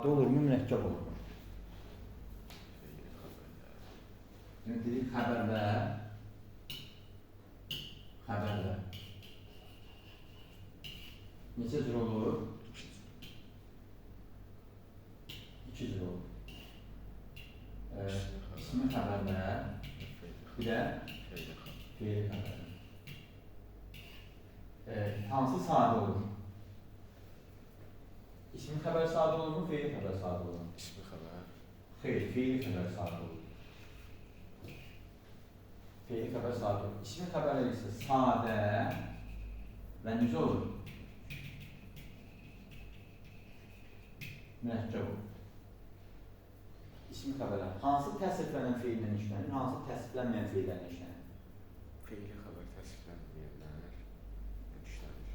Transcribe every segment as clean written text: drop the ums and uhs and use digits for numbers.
olur mu, mürəkkəb olur mu? Dedik xəbərlər. Neçə cür olur? 2 cür olur. İsmi xəbərlər, bir də feili xəbərlər. Hansı sadə olur? İsmi xəbər sadə olur mu, feili xəbər sadə olur mu? İsmi xəbər. Xeyr, feili xəbər sadə olur. Feili xəbər sadə olur. İsmi xəbərlər isə sadə və necə olur? Mürəkkəb olur. İsmi xəbərlər. Hansı təsriflənən feillə işlənir, hansı təsriflənməyən feillərlə işlənir? Feili xəbər təsriflənməyənlər işlənir.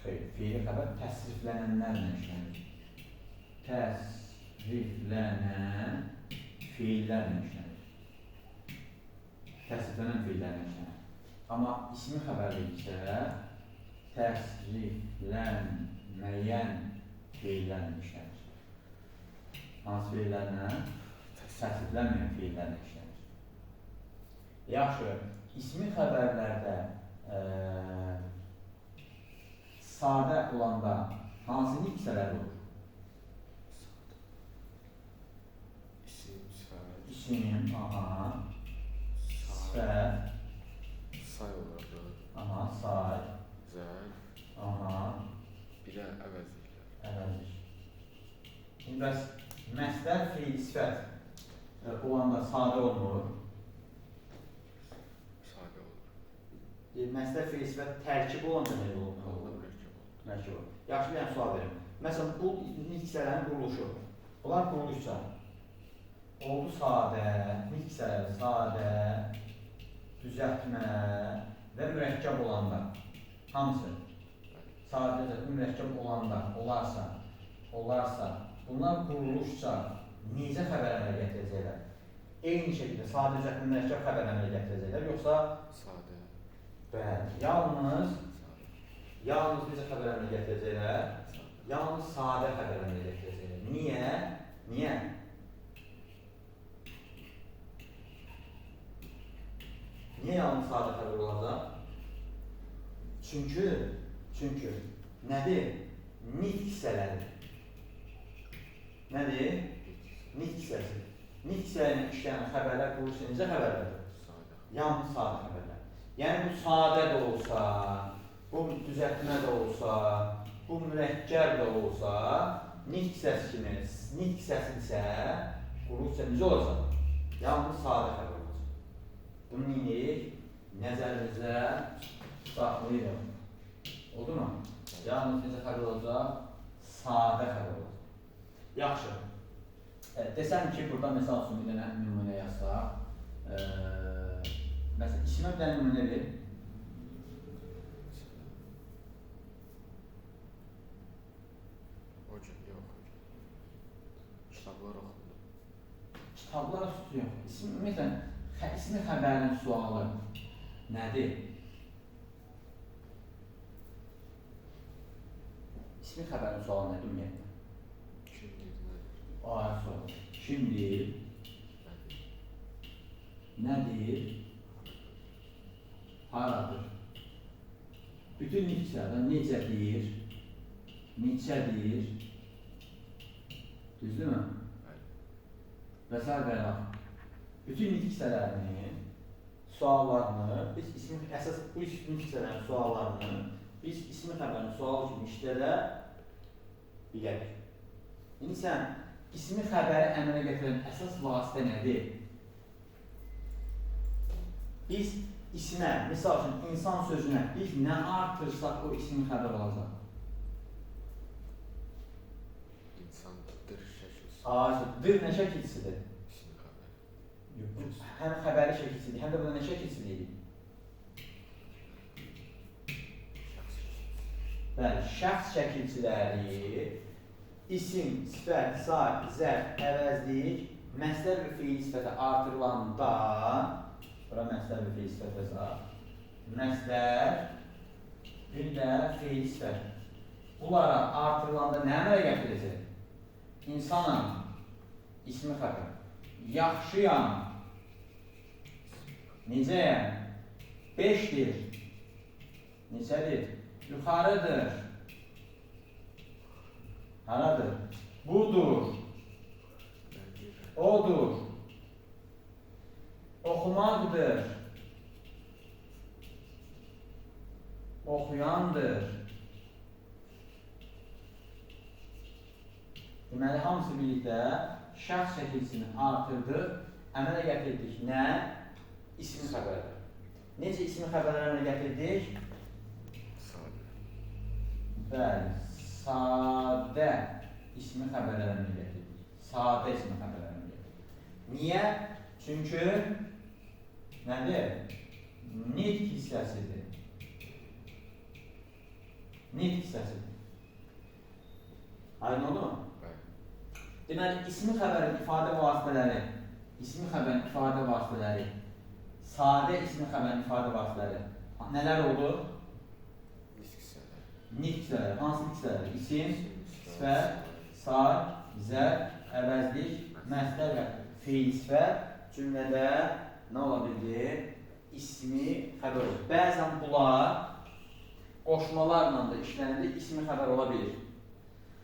Xeyr, feili xəbər təsriflənənlərlə işlənir. Təsriflənən feillərlə işlənir. Təsriflənən feillərlə işlənir. Amma ismi xəbərlə isə təsriflənməyən feillərlə işlənir. Hansı feillərlə? Təsriflənməyən feillərlə işlənir. Yaxşı, ismi xəbərlərdə sadə olanda hansı niksələr olur? İsim, sifət. İsim, sifət, say olardı. say, Zərf. Bir də əvəzliklər. əvəzlik. Şimdi bəs məsdər feil sifət olanda sadə olmur. Sadə olur. Məsdər feil sifət tərkibi olanda nə olur? Halda mürəkkəb olur. Mərkəb olur. Yaxşı, bir sual verim. Məsələn, bu niksələrin quruluşu. Bunlar quruluşsa, oldu sadə, niksələr sadə, düzəltmə və mürəkkəb olanda, hamısı sadə, mürəkkəb olanda, olarsa, bunlar quruluşsa necə xəbər əmələ gətirəcəklər? Eyni şəkildə sadə, düzəltmə, mürəkkəb xəbər əmələ gətirəcəklər, yoxsa? Sadə. Bəli, yalnız necə xəbər əmələ gətirəcəklər? Yalnız sadə xəbər əmələ gətirəcəklər. Niyə? Niyə yalnız sadə xəbər olacaq? Çünki nədir? Nitq hissələri. Nədir? Nitq hissəsi. Nitq hissələrinin işlənən xəbərlər quruluşu necə xəbərlərdir? Yalnız sadə xəbərlər. Yəni bu sadə də olsa, bu düzəltmə də olsa, bu mürəkkəb də olsa, nitq hissəsi isə quruluşu necə olacaq? Yalnız sadə xəbər olacaq. Bunu neyik? Nəzərimizdə saxlayırıq. Oldu mu? Yalnız necə xəbər olacaq? Sadə xəbər olacaq. Yaxşı. Desəm ki, burada məsəl üçün bir dənə nümunə yazsaq. Məsələn, işimə bir dənə nümunə verir. Hocam, yox. Kitablar oxundu. Kitablar üstü yox. Məsələn, ismi xəbərin sualı nədir? İsmi xəbərin sualı nədir ümumiyyətlə? Kimdir, nədir? Ayət sualı. Kimdir? Nədir? Haradır? Bütün niksələrdən necədir? Neçədir? Düzdürmü? Və s. Bütün niksələrinin suallarını, biz əsas bu niksələrin suallarını biz ismi xəbərin sualı kimi işlədə bilərik. İndi sən ismi xəbəri əmələ gətirən əsas vasitə nədir? Biz ismə, misal üçün insan sözünə biz nə artırsaq o ismi xəbər olacaq? İnsandır, şəkilsiz. Dır nə şəkilsidir? İsmi xəbər. Həm xəbəri şəkilsidir, həm də buna nə şəkilsidir? Bəli, şəxs şəkilçiləri, isim, sifət, say, zərf, əvəzlik, məsdər və feil sifətə artırılanda, bura məsdər və feil sifət yazaq, məsdər, bir də feil sifət. Bunlara artırılanda nə əmələ gətirəcək? insanam, ismi xəbər. Yaxşıyam, necəyəm, 5'dir, neçədir, yuxarıdır, haradır, budur, odur, oxumaqdır, oxuyandır. Deməli, hamısı birlikdə şəxs şəkilsini artırdıq, əmələ gətirdik. Nə? İsmi xəbərlər. Necə ismi xəbərlər əmələ gətirdik? Bəli, sadə ismi xəbərlər əmələ gətirdik. Sadə ismi xəbərlər əmələ gətirdik. Niyə? Çünki nədir? Nitq hissəsidir. Nitq hissəsidir. Aydın oldu mu? Deməli, ismi xəbərin ifadə vasitələri, sadə ismi xəbərin ifadə vasitələri nələr oldu? Nitq hissələri. Hansı nitq hissələri? İsim, sifət, say, zərf, əvəzlik, məsdər və feil sifət cümlədə nə ola bildi? İsmi xəbər olur. Bəzən bunlar qoşmalarla da işlənəndə ismi xəbər ola bilir.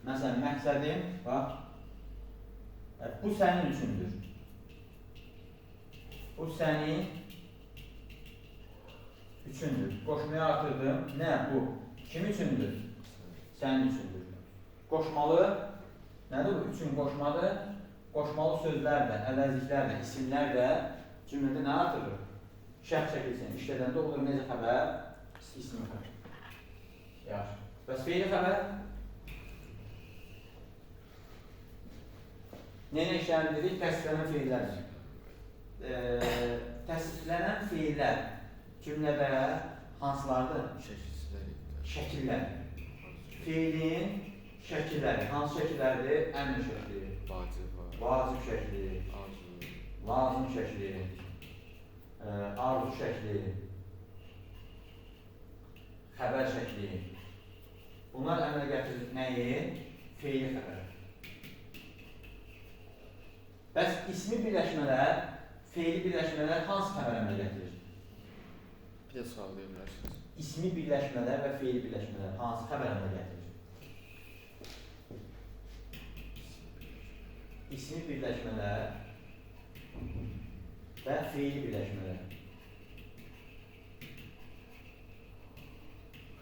Məsələn, məqsədim, bax, bu sənin üçündür. Bu sənin üçündür. Qoşmaya artırdım. Nə bu? Kim üçündür? Sənin üçündür. Qoşmalı, nədir bu? Üçün qoşmadır. Qoşmalı sözlər də, əvəzliklər də, isimlər də cümlədə nə artırır? Şəxs şəkilsini işlədəndə olur necə xəbər? İsmi xəbər. Yaxşı. Bəs feili xəbər? Nenə işləndirik? Təsdiqlənən feillərdir. Təsdiqlənən feillər cümlədə hansılardır? Şəkillər. Feilin şəkilləri. Hansı şəkillərdir? Əmr şəkli, vacib şəkli, lazım şəkli, arzu şəkli, xəbər şəkli. Bunlar əmələ gətirir nəyi? Feili xəbər. Bəs ismi birləşmələr, feili birləşmələr hansı xəbər əmələ gətirir? Bir də sual verir bilərsiniz. İsmi birləşmələr və feili birləşmələr hansı xəbər əmələ gətirir? İsmi birləşmələr və feili birləşmələr.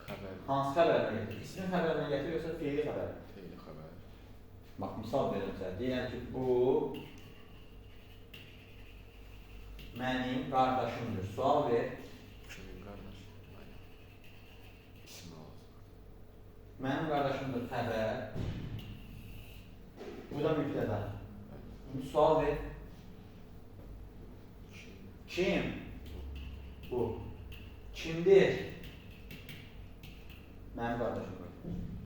Xəbər. Hansı xəbər əmələ gətirir? İsmi xəbər əmələ gətirir yoxsa feili xəbər? Feili xəbər. Bax, misal verirəm sənə. Deyirəm ki, bu mənim qardaşımdır. Sual ver. Kimin qardaşı? İsmi olsun. Mənim qardaşımdır xəbər. Bu da mübtəda. İndi sual ver. Kim? Bu. Kimdir? Mənim qardaşımdır.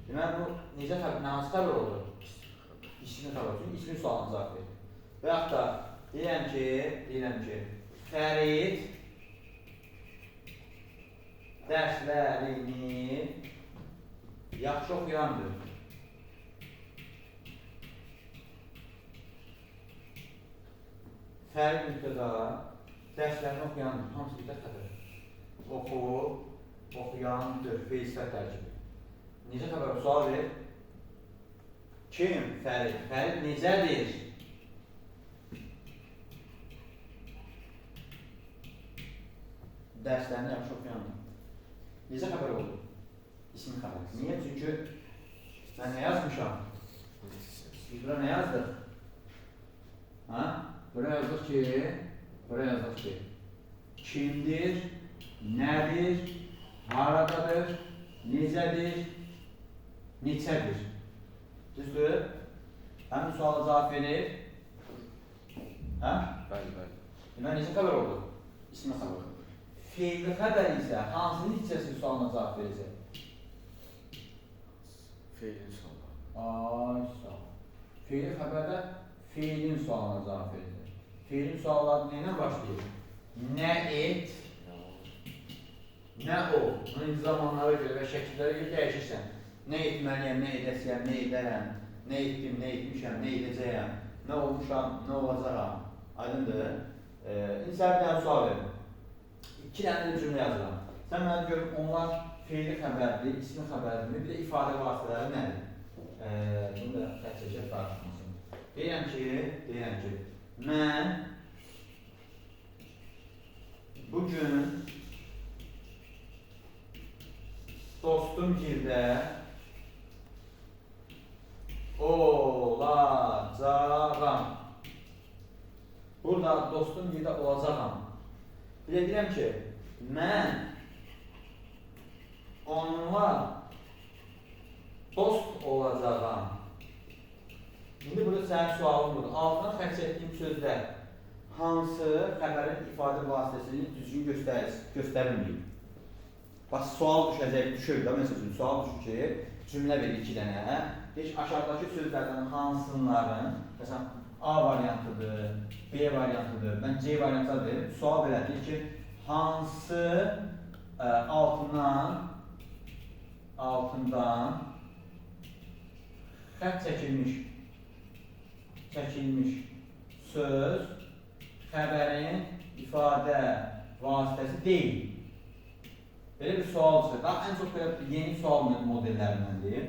Deməli, bu necə xəbər, hansı xəbər oldu? İsmi xəbər. Çünki ismi sualına cavab verir. Və yaxud da deyirəm ki, Fərid dərslərini yaxşı oxuyandır. Fərid mübtəda, dərslərini oxuyandır. Hamısı bir də xəbər. Oxu, oxuyandır, feil sifət tərkibi. Necə xəbər? Sual ver. Kim? Fərid. Fərid necədir? Dərslərini yaxşı oxuyandır. Necə xəbər oldu? İsmi xəbər. Niyə? Çünki mən nə yazmışam? Biz bura nə yazdıq? Ha? Bura yazdıq ki, kimdir, nədir, haradadır, necədir, neçədir. Düzdür? Həmin suala cavab verir. Hə? Bəli. Deməli, necə xəbər oldu? İsmi xəbər. Feilli xəbər isə hansı neticəsinin sualına cavab verəcək? Feilin sualı. Ay, sağ ol. Feilli xəbərdə feilin sualına cavab verəcək. Feilin sualları nə ilə başlayır? Nə et, nə ol. Bunun zamanlara görə və şəkillərə görə dəyişirsən. Nə etməliyəm, nə edəsiyəm, nə edərəm. nə etdim, nə etmişəm, nə edəcəyəm, nə olmuşam, nə olacağam. Aydındır. İndi sənə bir dənə sual verim. 2 dənə də cümlə yazıram. Sən mənə görüm, onlar feili xəbərdir, ismi xəbərdir, bir də ifadə vasitələri nədir? Bunu da xərçəkət qarşımasın. Deyirəm ki, mən bugün dostum girdə olacağam. Burada dostum girdə olacağam. Bir də deyirəm ki, mən onunla dost olacağam. İndi burada sənin sualın budur. Altına xərc etdiyim sözlər hansı xəbərin ifadə vasitəsini düzgün göstərilməyib? Bax, sual düşür da, məsələn, sual düşür ki, cümlə verir 2 dənə. Deyir ki, aşağıdakı sözlərdən hansıların, məsələn, A variantıdır, B variantıdır, mən C variantı verim. Sual belədir ki, hansı altından xətt çəkilmiş söz xəbərin ifadə vasitəsi deyil. Belə bir sual çıxır. Daha ən çox belə yeni sual modellərindəndir.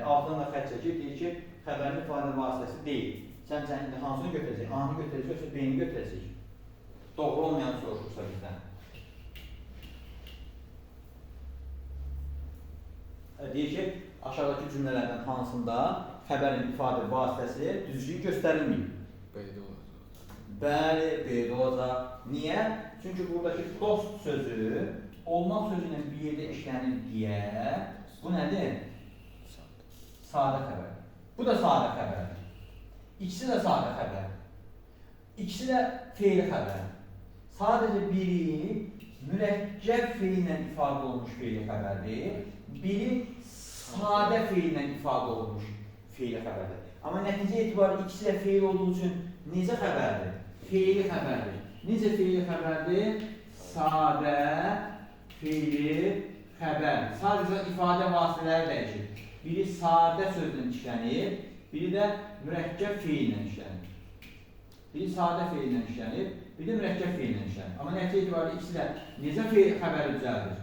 Altından da xətt çəkir, deyir ki, xəbərin ifadə vasitəsi deyil. Sən indi hansını götürəcək? A-nı götürəcək, yoxsa B-ni götürəcək? Doğru olmayan soruşursa bizdən. Deyir ki, aşağıdakı cümlələrdən hansında xəbərin ifadə vasitəsi düzgün göstərilməyib. B-də olacaq. Bəli, B-də olacaq. Niyə? Çünki buradakı dost sözü olmaq sözü ilə bir yerdə işlənir deyə bu nədir? Sadə xəbər. Bu da sadə xəbərdir. İkisi də sadə xəbər. İkisi də feili xəbər. Sadəcə biri mürəkkəb feillə ifadə olunmuş feili xəbərdir. Biri sadə feillə ifadə olunmuş feili xəbərdir. Amma nəticə etibarı ikisi də feil olduğu üçün necə xəbərdir? Feili xəbərdir. Necə feili xəbərdir? Sadə feili xəbər. Sadəcə ifadə vasitələri dəyişir. Biri sadə sözlə işlənir, biri də mürəkkəb feillə işlənir. Biri sadə feillə işlənir, biri də mürəkkəb feillə işlənir. Amma nəticə etibarı ikisi də necə feil xəbəri düzəldir?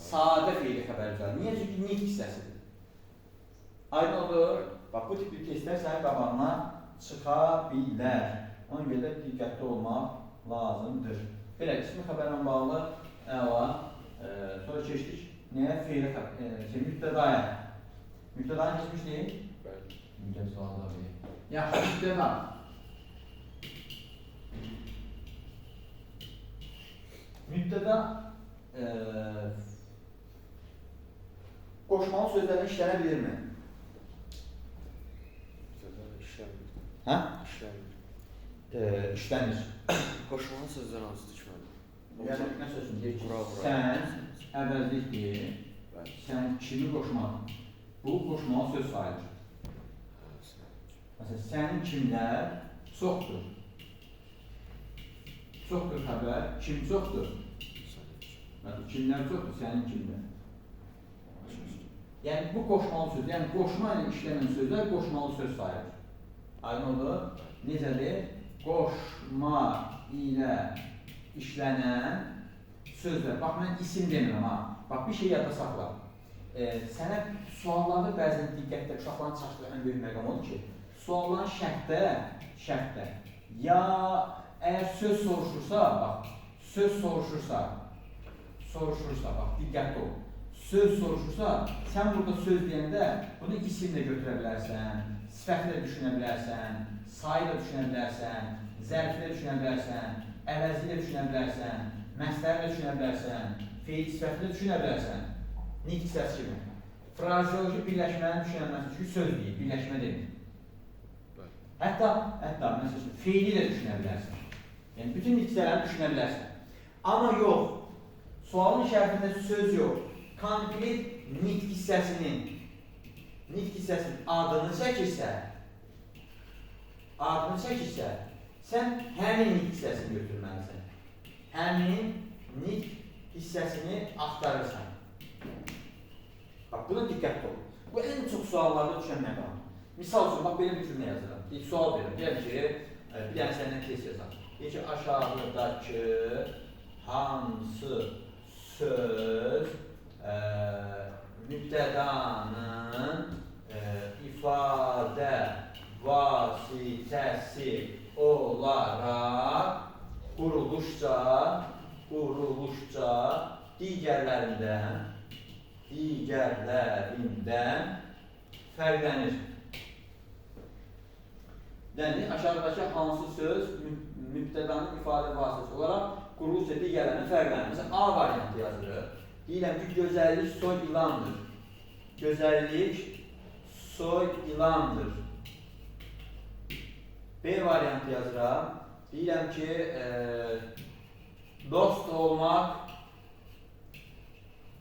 Sadə feili xəbəri düzəldir. Niyə? Çünki nitq hissəsidir. Aydın olur. Bax, bu tip bir testlər sənin qabağına çıxa bilər. Ona görə də diqqətli olmaq lazımdır. Belə, ismi xəbərlə bağlı əla. Sonra keçdik. Nəyə? Feili xəbər. Mübtədaya. Mübtədanı keçmişdik? Bəli. Mübtədə suallar verir. Yaxşı, mübtəda. Mübtəda qoşmalı sözlərlə işlənə bilirmi? İşlənmir. Hə? İşlənmir. İşlənir. Qoşmalı sözlər hansı düşməli? Yəni, nə sözün deyir ki, Bura. sən əvəzlik deyir, Bəli. sən kimi qoşmaq? Bu, qoşmalı söz sayılır. Məsələn, sənin kimlər çoxdur. Çoxdur xəbər, kim çoxdur? Məsələn, kimlər çoxdur, sənin kimlər. Yəni, bu qoşmalı söz, yəni qoşma ilə işlənən sözlər qoşmalı söz sayılır. Aydın olur. Necədir? Qoşma ilə işlənən sözlər. Bax, mən isim demirəm ha. Bax, bir şey yadda saxla. Sənə suallarda bəzən diqqətlə uşaqların çaşdığı ən böyük məqam odur ki, sualların şərtdə ya əgər söz soruşursa, bax, bax, diqqətli ol. Söz soruşursa, sən burada söz deyəndə bunu isimlə götürə bilərsən, sifəti də düşünə bilərsən, sayı da düşünə bilərsən, zərfi də düşünə bilərsən, əvəzi də düşünə bilərsən, məsləri də düşünə bilərsən, feil sifəti də düşünə bilərsən. Nitq hissəsi kimi. Frazeoloji birləşmənin düşünülməsi çünki söz deyil, birləşmə demir. Hətta, məsələn, feili də düşünə bilərsən. Yəni, bütün nitq hissələri düşünə bilərsən. Amma yox, sualın şərtində söz yox. Konkret nitq hissəsinin adını çəkirsə, sən həmin nitq hissəsini götürməlisən. Həmin nitq hissəsini axtarırsan. Bax, buna diqqətli ol. Bu, ən çox suallarda düşən məqam. Misal üçün, bax, belə bir cümlə yazıram. Bir sual verim. Deyəm ki, bir dənə səndən test yazam. Deyək ki, aşağıdakı hansı söz mübtədanın ifadə vasitəsi olaraq quruluşca digərlərindən fərqlənir. Yəni, aşağıdakı hansı söz mübtədanın ifadə vasitəsi olaraq quruluşca digərlərindən fərqlənir. Məsələn, A variantı yazılır. Deyirəm ki, gözəllik soy ilandır. Gözəllik soy ilandır. B variantı yazıram. Deyirəm ki, dost olmaq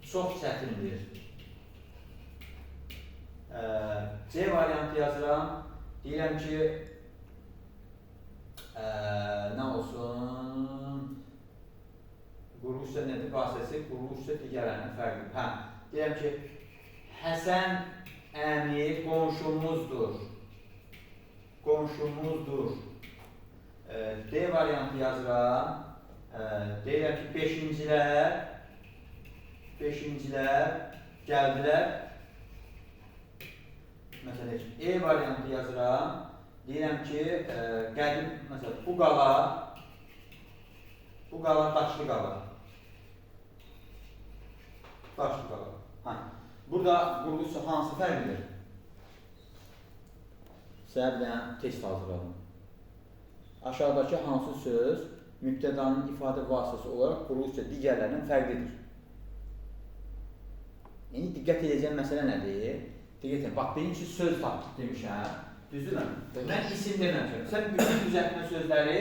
çox çətindir. C variantı yazıram. Deyirəm ki, nə olsun? Quruluşca nədir vasitəsi? Quruluşca digərlərindən fərqlidir. Deyirəm ki, Həsən əmi qonşumuzdur. D variantı yazıram. Deyirəm ki, beşincilər gəldilər. Məsələn, E variantı yazıram. Deyirəm ki, qədim, məsələn, bu qala daşlı qala. Burada quruluşca hansı fərqlidir? Sizə bir dənə test hazırladım. Aşağıdakı hansı söz mübtədanın ifadə vasitəsi olaraq quruluşca digərlərindən fərqlidir? Yəni, diqqət edəcəyim məsələ nədir? Diqqət edin, bax, birincisi söz tapdıq demişəm. Düzdürmü? Mən isim deməmişəm. Sən bütün düzəltmə sözləri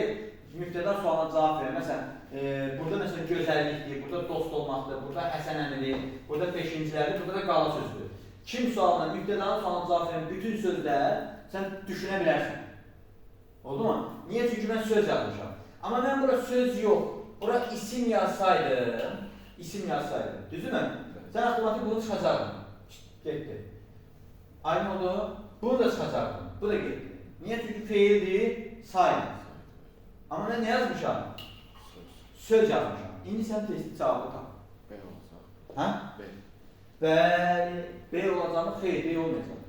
mübtəda sualına cavab verir. Məsələn, burada məsələn gözəllikdir, burada dost olmaqdır, burada Həsən əmidir, burada beşincilərdir, burada da qala sözdür. Kim sualına, mübtədanın sualına cavab verir bütün sözlər sən düşünə bilərsən. Oldu mu? Niyə? Çünki mən söz yazmışam. Amma mən bura söz yox, bura isim yazsaydım, düzdürmü? Sən avtomatik bunu çıxacaqdın. Getdi. Aynı oldu, bunu da çıxacaqdın, bu da getdi. Niyə? Çünki feildir, sayın. Amma mən nə yazmışam? Söz yazmışam. İndi sən testi cavabı tap. B olacaq. Hə? B. Bəli, B olacaqmı? Xeyr, B olmayacaq.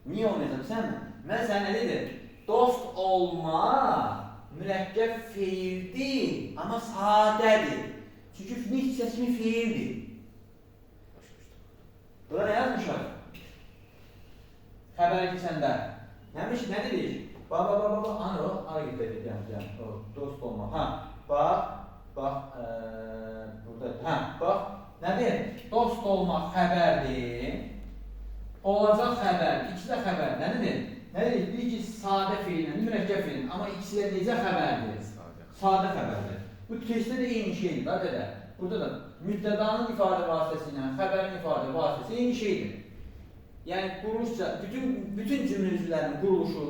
Niyə olmayacaq? Mən sənə nə dedim? Dost olmaq mürəkkəb feildir, amma sadədir. Çünki nitq hissəsini feildir. Bura nə yazmışam? Xəbər keçəndə. Nə dedik? Bax, ano, ara gedir, dost olmaq. Bax, burada, bax, nədir? Dost olmaq xəbərdir, olacaq xəbərdir, ikisi də xəbər, nə dedik? Nə dedik? Bir ki, sadə feilin, mürəkkəb feilin, amma ikisi də necə xəbərdir? Sadə xəbərdir. Bu testdə də eyni şeydir, dədə. Burada da mübtədanın ifadə vasitəsi ilə xəbərin ifadə vasitəsi eyni şeydir. Yəni, quruluşca, bütün cümlə üzvlərinin quruluşu,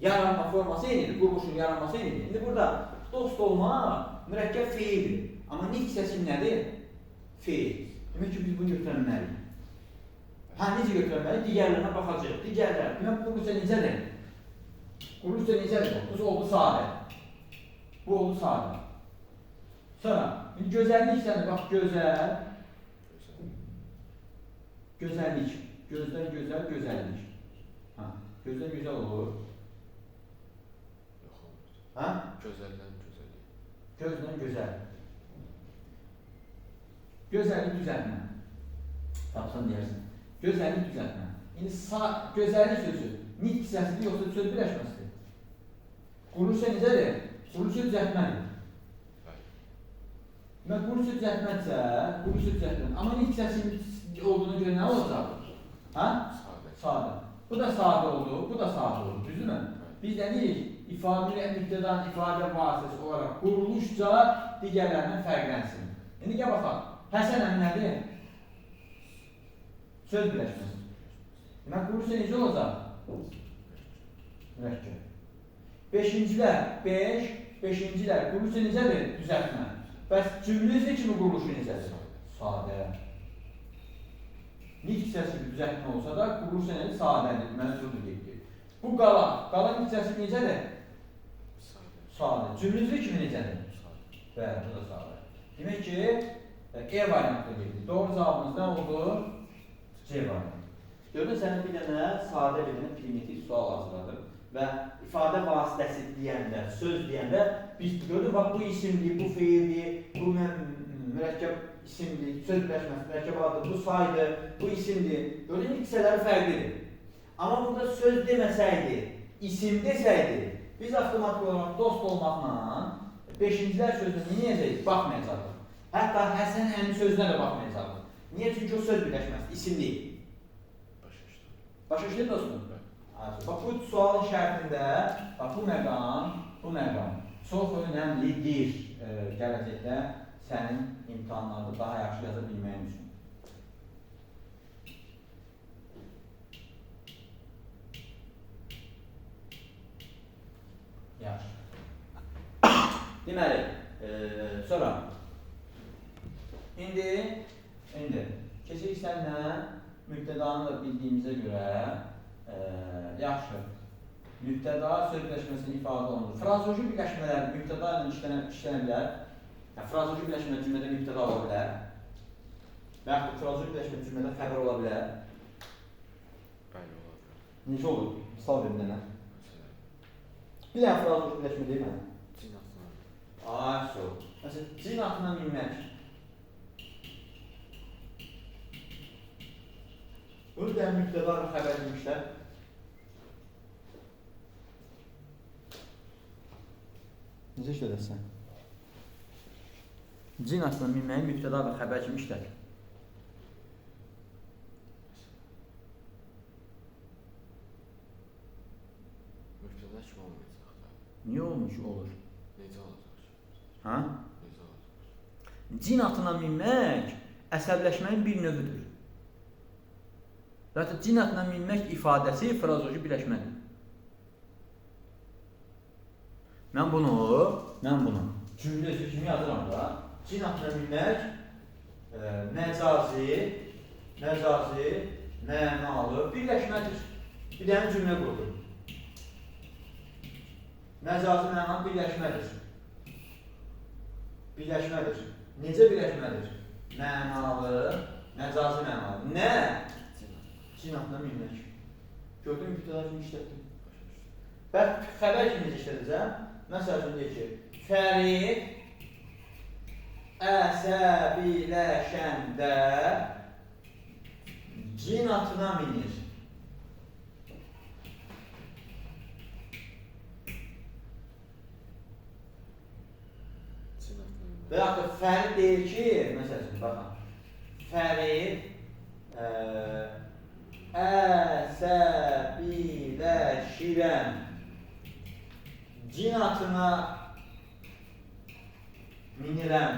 yaranma forması eynidir, quruluşun yaranması eynidir. İndi burada dost olmaq mürəkkəb feildir. Amma nitq hissəsi nədir? Feil. Demək ki, biz bunu götürənməliyik. Necə götürənməliyik? Digərlərinə baxacaq. Digərlər. Demək, quruluşca necədir? Quruluşca necədir? Bu oldu sadə. Bu oldu sadə. Sonra, gözəllik hissədir. Bax, gözəllik. Gözdən gözəl, gözəllik. Gözdən gözəl olur. Yox olur. Gözəldən gözəllik. Gözdən gözəl. Gözəllik düzəltmə. Tapsan deyərsin. Gözəllik düzəltmə. İndi gözəllik sözü nitq hissəsidir, yoxsa söz birləşməsidir? Quruluşa necədir? Quruluşa düzəltmədir. Quruluşa düzəltmədirsə, amma nitq hissəsinin olduğuna görə nə olacaq? Sadə. Bu da sadə oldu, bu da sadə oldu, düzdürmü? Biz də deyirik, mübtədanın ifadə vasitəsi olaraq quruluşca digərlərindən fərqlənsin. İndi gəl baxaq, Həsən əmi nədir? Söz birləşməsi. Demək, quruluşca necə olacaq? Mürəkkəb. Beşincilər, quruluşca necədir? Düzəltmə. Bəs cümlə kimi quruluşu necədir? Sadə. nitq hissəsi bir düzəltmə olsa da, quruluş sənədi sadədir, məhsuldur getdi. Bu qalan nitq hissəsi necədir? Sadə. Cümlücü kimi necədir? Bəli, bu da sadə. Demək ki, E variantı getdi. Doğru cavabımız nə oldu? C variantı. Gördün, sənə bir dənə sadə bir dənə primitiv sual hazırladım. Və ifadə vasitəsi deyəndə, söz deyəndə, biz gördük, bax, bu isimdir, bu feildir, bu mürəkkəb isimdir, söz birləşməsi, mürəkkəb addır, bu saydır, bu isimdir. Gördün, hissələri fərqlidir. Amma burada söz deməsəydi, isim desəydi, biz avtomatik olaraq dost olmaqla 5-cilər sözünə neyəcəyik? Baxmayacaqdır. Hətta Həsən əmi sözünə də baxmayacaqdır. Niyə? Çünki o söz birləşməsi, isim deyil. Başa düşdün dostum? Bax, bu sualın şərtində, bax, bu məqam çox önəmlidir gələcəkdə sənin imtahanlarda daha yaxşı yaza bilməyin üçün. Yaxşı. Deməli, sonra İndi keçirik sənlə mübtədanı da bildiyimizə görə yaxşı. Mübtəda söz birləşməsini ifadə olunur. Frazeoloji birləşmələr mübtəda ilə işlənə bilər. Frazeoloji birləşmə cümlədə mübtəda ola bilər. Və yaxud frazeoloji birləşmə cümlədə xəbər ola bilər. Bəli, ola bilər. Necə olur? Misal verin mənə. Bir dənə frazeoloji birləşmə deyil mənə. Cin atına. Aydın. Məsələn, cin atına minmək. Özdən mübtəda və xəbər demişlər. Necə işlədəsən? Cin atına minməyi mübtəda və xəbər kimi işlədir. Mübtəda kimi olmayacaq da. Niyə olmuş olur? Necə olacaq? Ha? Necə olacaq? Cin atına minmək əsəbləşməyin bir növüdür. Zaten cin atına minmək ifadəsi frazeoloji birləşmədir. Mən bunu cümlə üzrü kimi yazıram da. Cin atına minmək məcazi, mənalı birləşmədir. Bir dənə cümlə qurulur. Məcazi, mənalı birləşmədir. Necə birləşmədir? Mənalı, məcazi, mənalı. Nə? Cin atına minmək. Gördün mü, mübtəda kimi işlətdim. Bəs xəbər kimi işlədəcəm. Məsəl üçün deyir ki, Fərid əsəbiləşəndə cin atına minir. Və yaxud da Fərid deyir ki, məsəl üçün, baxın, Fərid əsəbiləşirəm cin atına minirəm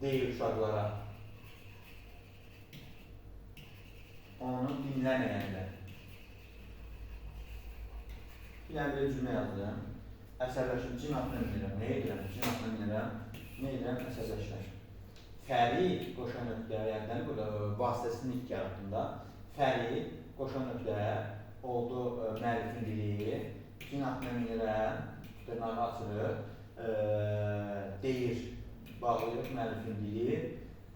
deyir uşaqlara. Onu dinləməyənlər. Bir dənə bir cümlə yazdım. Əsəbləşirəm, cin atına minirəm. Nə edirəm? Cin atına minirəm. Nə edirəm? Əsəbləşirəm. Fərid qoşan nöqtə, yəni burada vasitəsinin ilk yaratında Fərid qoşan nöqtə oldu müəllifin dili, cin atına minirəm, dırnağı açılır, deyir, bağlayır müəllifin dili,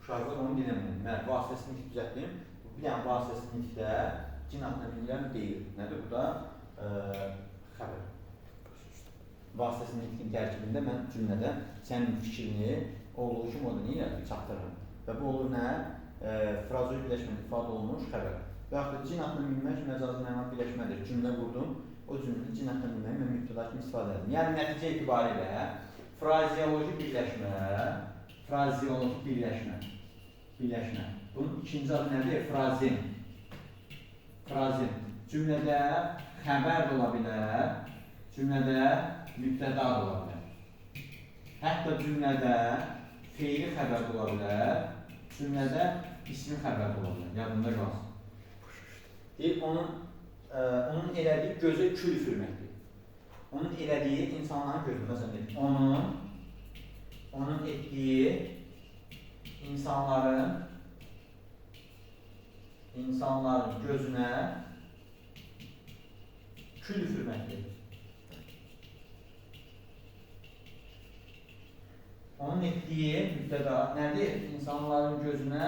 uşaqlar onu dinləmir. Vasitəsini ilk düzəltdim, bir dənə vasitəsini ilkdə cin atına minirəm, deyir. Nədir burada? Xəbər. Vasitəsinin ilkin tərkibində mən cümlədə sənin fikrini olduğu kimi o da niyə çatdırırım. Və bu olur nə? Frazeoloji birləşmədə ifadə olunmuş xəbər. Və yaxud da cin atına minmək məcazi mənalı birləşmədir. Cümlə qurdum, o cümlədə cin atına minməyi mən mübtəda kimi istifadə edirəm. Yəni nəticə etibarilə frazeoloji birləşmə. Bunun ikinci adı nədir? Frazem. Cümlədə xəbər də ola bilər, cümlədə mübtəda da ola bilər. Hətta cümlədə feili xəbər ola bilər, cümlədə ismi xəbər ola bilər. Yadında qalsın. Deyib, onun elədiyi gözə kül üfürməkdir. Onun elədiyi insanların gözü, məsələn deyib, onun etdiyi insanların gözünə kül üfürməkdir. Onun etdiyi müddəda nədir? İnsanların gözünə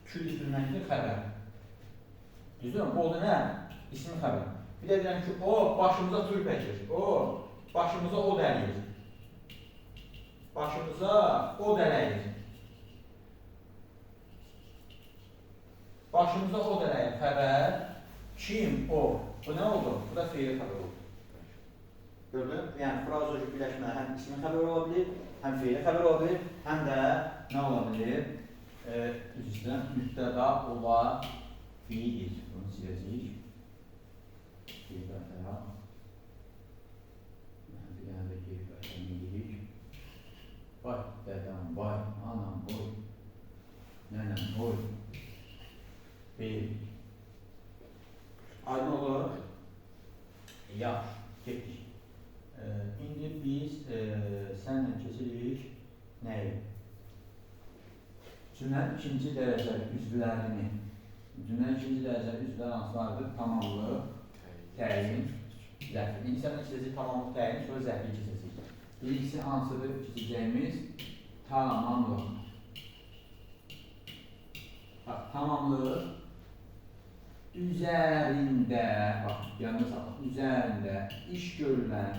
kül üfürməkdir xəbər. Düzdür? Bu oldu nə? İsmi xəbər. Bir də deyirəm ki, o başımıza turp əkir. O başımıza o dəliyir. Başımıza o dələyir. Başımıza o dələyir xəbər. Kim? O. Bu nə oldu? Bu da feili xəbər oldu. Gördün? Yəni, frazeolojik birləşmə həm ismi xəbər ola bilir, həm feili xəbər ola bilir, həm də nə ola bilir? Mübtəda ola bilir. Bunu siləcəyik. Bir dəfə. Bir dənə də qeybətən edirik. Vay dədəm, vay anam, boy. Nənəm, boy. Bir. Aydın olur. Yaxşı, getdik. İndi biz sənlə keçirik nəyi? Cümlənin ikinci dərəcəli üzvlərini. Cümlənin ikinci dərəcəli üzvlər hansılardır? Tamamlıq, təyin, zərflik. İndi sənlə keçəcək tamamlıq, təyin, sonra zərflik keçəcək. Birincisi hansıdır keçəcəyimiz? Tamamlıq. Tamamlıq üzərində, bax, yanına sağlıq, üzərində iş görülən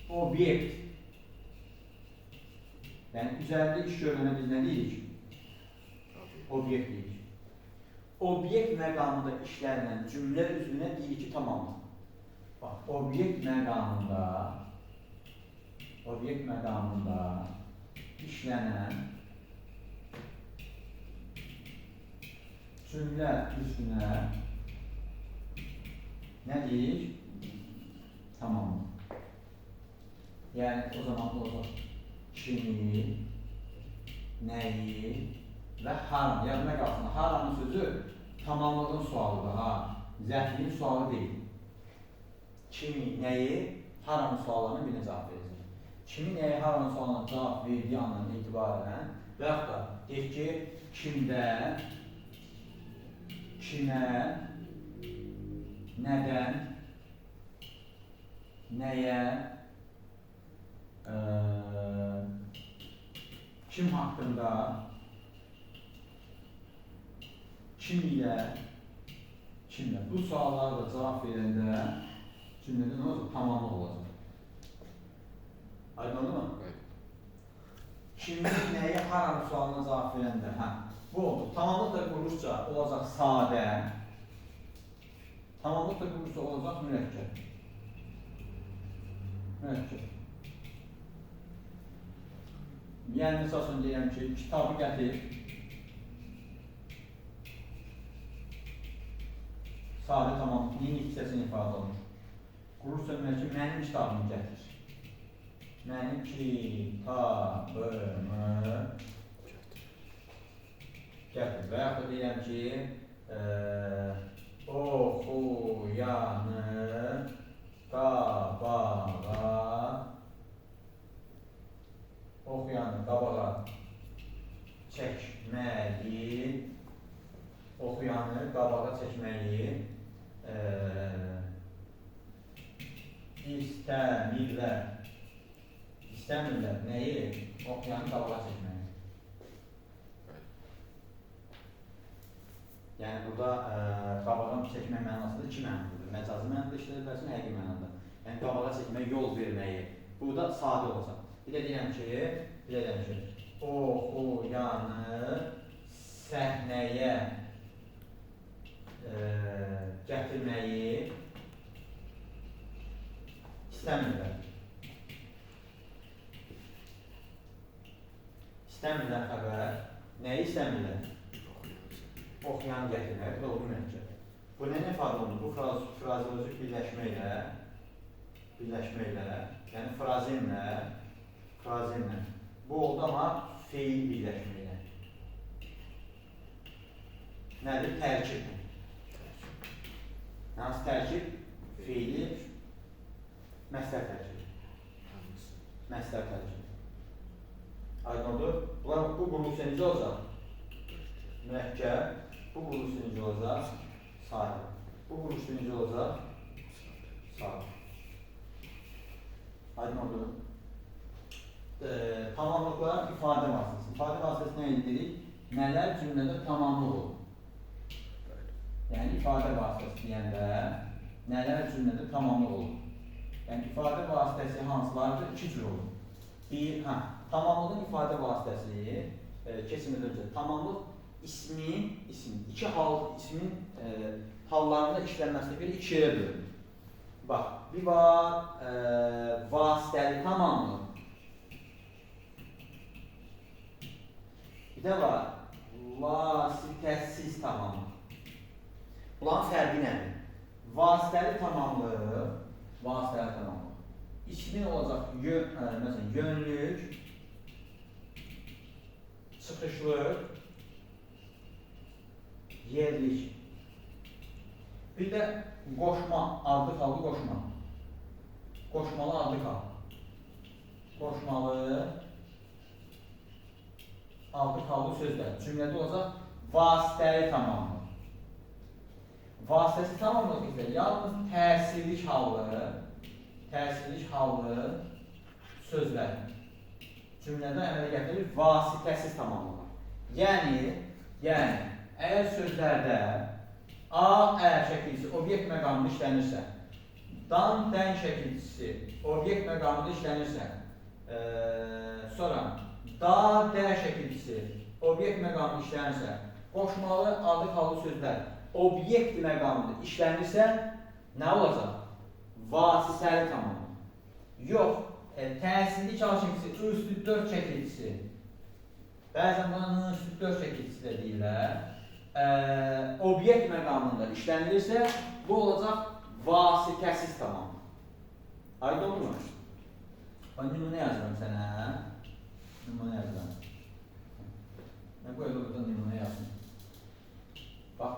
obyekt. Yəni, üzərində iş görülənə biz nə deyirik? Obyekt deyirik. Obyekt məqamında işlənilən cümlə üzvünə deyirik ki, tamamlıq. Bax, obyekt məqamında işlənən cümlə üzvünə nə deyirik? Tamamlıq. Yəni, o zaman olacaq kimi, nəyi və haram. Yadına qalsın, haramın sözü tamamlığın sualıdır, ha. Zərfliyin sualı deyil. Kimi, nəyi, haramın suallarına birine cavab verəcək. Kimi, nəyi, haramın suallarına cavab verdiyi andan etibarən və yaxud da deyək ki, kimdən, kimə, nədən, nəyə, kim haqqında, kim ilə, kimlə. Bu suallara da cavab verəndə cümlədə nə olacaq? Tamamlıq olacaq. Aydın oldu mu? Kimin, nəyi, haramı sualına cavab verəndə, bu oldu. Tamamlıq da quruluşca olacaq sadə. Tamamlıq da quruluşca olacaq mürəkkəb. Mürəkkəb. Yəni, məsələn deyirəm ki, kitabı gətir. Sadə tamamlıq hissəsini ifadə olunur. Quruluşca mürəkkəb mənim kitabımı gətir. Mənim kitabımı gətir. Və yaxud da deyirəm ki, oxuyanı qabağa çəkməyi istəmirlər. Nəyi? Oxuyanı qabağa çəkməyi. Yəni, burada qabağa çəkmək mənasında iki mənasıdır. Məcazi mənada işlədir, bəlkə həqiqi mənada. Yəni, qabağa çəkməyə yol verməyi. Burada sadə olacaq. Bir də deyirəm ki, oxuyanı səhnəyə gətirməyi istəmirlər. İstəmirlər xəbər. Nəyi istəmirlər? Oxuyanı gətirmək, bu da oldu mürəkkəb. Bu nə ifadə olunur? Bu frazeolojik birləşmə ilə, yəni frazenlə. Bu oldu amma feil birləşmə ilə. Nədir? Tərkib. Hansı tərkib? Feili məsdər tərkibi. Məsdər tərkibi. Aydındır. Bu quruluş necə olacaq? Mürəkkəb. Bu quruluş necə olacaq? Sadə. Bu quruluş necə olacaq? Sadə. Aydındır. Tamamlıqlar ifadə vasitəsi. İfadə vasitəsi nə edirik? Nələr cümlədə tamamlıq olur? Yəni ifadə vasitəsi deyəndə nələr cümlədə tamamlıq olur? Yəni ifadə vasitəsi hansılardır? İki cür olur. Tamamlığın ifadə vasitəsi keçmədən öncə tamamlıq ismin iki ismin hallarında işlənməsini bir iki yerə bölünür. Bax, bir var vasitəli tamamlıq. Bir də var vasitəsiz tamamlıq. Bunların fərqi nədir? Vasitəli tamamlıq, ismin olacaq məsələn, yönlük, çıxışlıq, yerlik. Bir də qoşma, adlı xallı qoşma. Qoşmalı adlı xal. Qoşmalı adlı xallı sözlər. Cümlədə olacaq vasitəli tamamlıq. Vasitəsi tamamlıq isə yalnız təsirlik hallı sözlər. Cümlədə əmələ gətirir vasitəsiz tamamlıq. Yəni, əgər sözlərdə A, Ə şəkilçisi obyekt məqamında işlənirsə, dan, dən şəkilçisi obyekt məqamında işlənirsə, sonra da, də şəkilçisi obyekt məqamında işlənirsə, qoşmalı adı xallı sözlər obyekt məqamında işlənirsə, nə olacaq? Vasitəli tamamlıq. Yox, təsirlik şəkilçisi, ü+4 şəkilçisi. Bəzən buna ü+4 şəkilçisi də deyirlər. Obyekt məqamında işlənilirsə, bu olacaq vasitəsiz tamamlıq. Aydın olmur? Nümunə yazıram sənə. Nümunə yazıram. Mən bu evdə burada nümunə yazdım. Bax.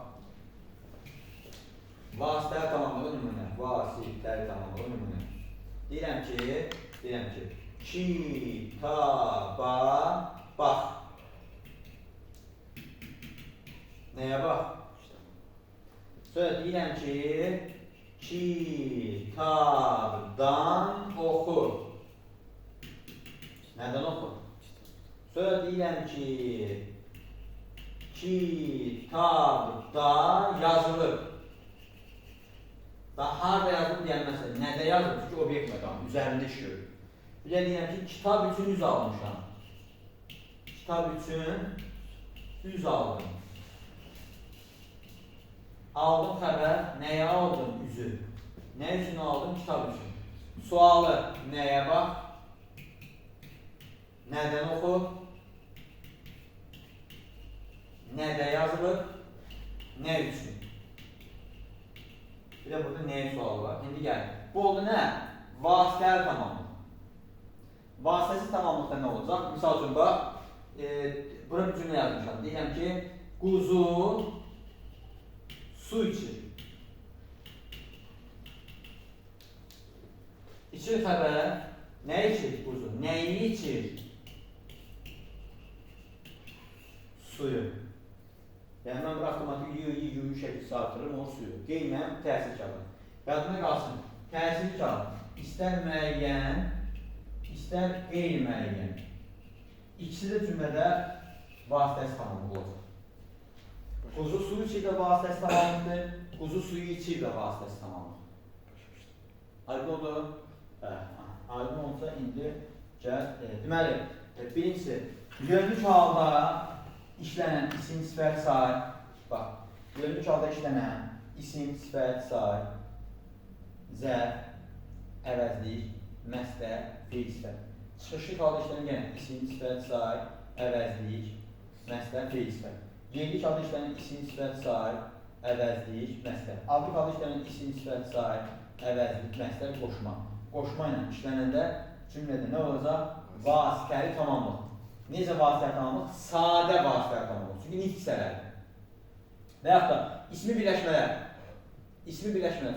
Vasitəli tamamlığı nümunə. Vasitəli tamamlığı nümunə. Deyirəm ki, kitaba bax. Nəyə bax? Sonra deyirəm ki, kitabdan oxu. Nədən oxu? Sonra deyirəm ki, kitabda yazılır. Daha harada yazılır deyilməsin. Nədə yazılır? Çünki obyekt məqamı, üzərində işləyir. Bir də deyirəm ki, kitab üçün 100 almışam. Kitab üçün 100 aldım. Aldım xəbər, nəyə aldım? Üzü. Nə üçün aldım? Kitab üçün. Sualı, nəyə bax? Nədən oxu? Nədə yazılır? Nə üçün? Bir də burada nəyə sualı var? İndi gəl. Bu oldu nə? Vasitəli tamamlıq. Vasitəsiz tamamlıqda nə olacaq? Misal üçün, bax, bura bir cümlə yazmışam. Deyirəm ki, quzu su içir. İçir xəbər, nə içir quzu? Nəyi içir? Suyu. Yəni, mən bir avtomatik yüyü şəkilsi artırırım, o suyu. Qeyməm, təsir kağıdı. Yadına qalsın, təsir kağıdı. İstər müəyyən, istər qeyri-müəyyən. İkisi də cümlədə vasitəsi tamamlıq olacaq. Quzu suyu içir də vasitəsi tamamlıqdır, quzu suyu içir də vasitəsi tamamlıq. Aydın oldu? Aydın olsa indi gəl. Deməli, birincisi, yönlük halda işlənən isim, sifət, sair. Bax, yönlük halda işlənən isim, sifət, sair, zərf, əvəzlik, məsdər, fiil, sifət. Çıxışlıq halda işlənən isim, sifət, sair, əvəzlik, məsdər, fiil, sifət. Yerlik halda işlənən isim, sifət, sair, əvəzlik, məsdər. Adlıq halda işlənən isim, sifət, sair, əvəzlik, məsdər, qoşma. Qoşma ilə işlənəndə cümlədə nə olacaq? Vasitəli tamamlıq. Necə vasitəli tamamlıq? Sadə vasitəli tamamlıq. Çünki nitq hissələrdir. Və yaxud da ismi birləşmələr,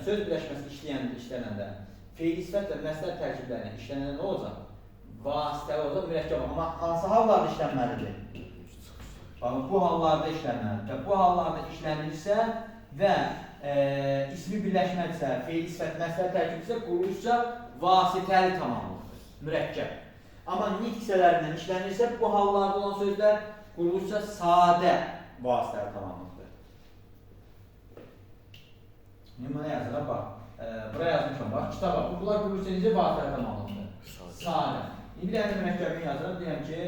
söz birləşməsi işlənəndə, feil, sifət və məsdər tərkiblərinə işlənəndə nə olacaq? vasitəli olsa mürəkkəb. Amma hansı hallarda işlənməlidir? Baxın, bu hallarda işlənməlidir. Bu hallarda işlənirsə və ismi birləşmədirsə, feil sifət məsələ tərkibdirsə, quruluşca vasitəli tamamlıqdır, mürəkkəb. Amma nitq hissələrindən işlənirsə, bu hallarda olan sözlər quruluşca sadə vasitəli tamamlıqdır. Buna yazıram, bax. Buraya yazmışam, bax. Kitaba, bunlar quruluşca necə vasitəli tamamlıqdır? Sadə. Bir dənə mürəkkəbini yazıram, deyəm ki,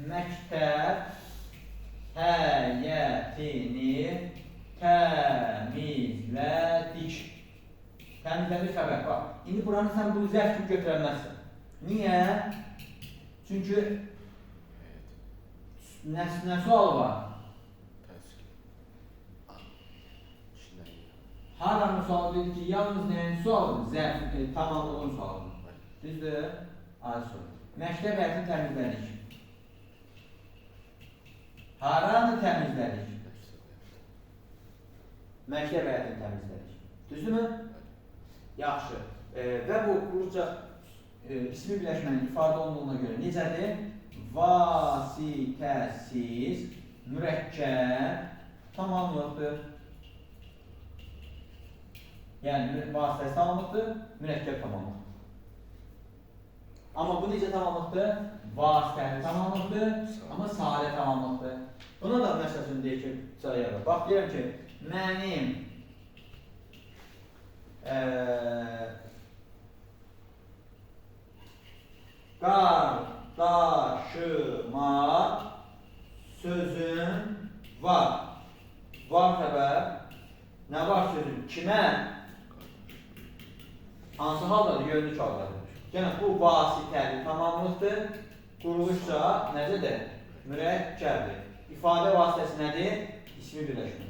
məktəb həyətini təmizlədik. Təmizlədik xəbər, bax. İndi buranı sən bunu zərf kimi götürəməzsən. Niyə? Çünki nə sualı var? Haranın sualı dedi ki, yalnız nəyin sualıdır? Zərf, tamamlığın sualıdır. Düzdür? Adı soru. Məktəb həyətini təmizlədik. Haranı təmizlədik? Məktəb həyətini təmizlədik. Düzdürmü? Yaxşı. Və bu quruluşca ismi birləşmənin ifadə olunduğuna görə necədir? Vasitəsiz, mürəkkəb, tamamlıqdır. Yəni, vasitəsiz tamamlıqdır, mürəkkəb tamamlıqdır. Amma bu necə tamamlıqdır? Vasitəli tamamlıqdır, amma sadə tamamlıqdır. Buna da məsələsini deyək ki, sayarım. Bax, deyirəm ki, mənim qardaşıma sözüm var. Var xəbər. Nə var sözüm? Kimə? Hansı haldadır? Yönlü haldadır. Yəni, bu vasitəli tamamlıqdır. Quruluşca necədir? Mürəkkəbdir. İfadə vasitəsi nədir? İsmi birləşmə.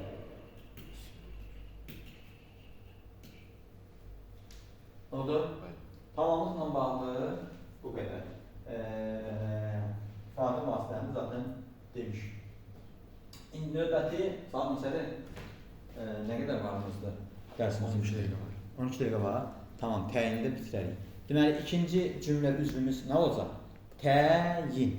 Odur. Tamamlıqla bağlı bu qədər. İfadə vasitəni zaten demiş. İndi növbəti saat məsələ nə qədər vaxtımızda? Dərsimizin 12 dəqiqə var. 12 dəqiqə var. Tamam, təyini də bitirərik. Deməli, ikinci cümlə üzvümüz nə olacaq? Təyin.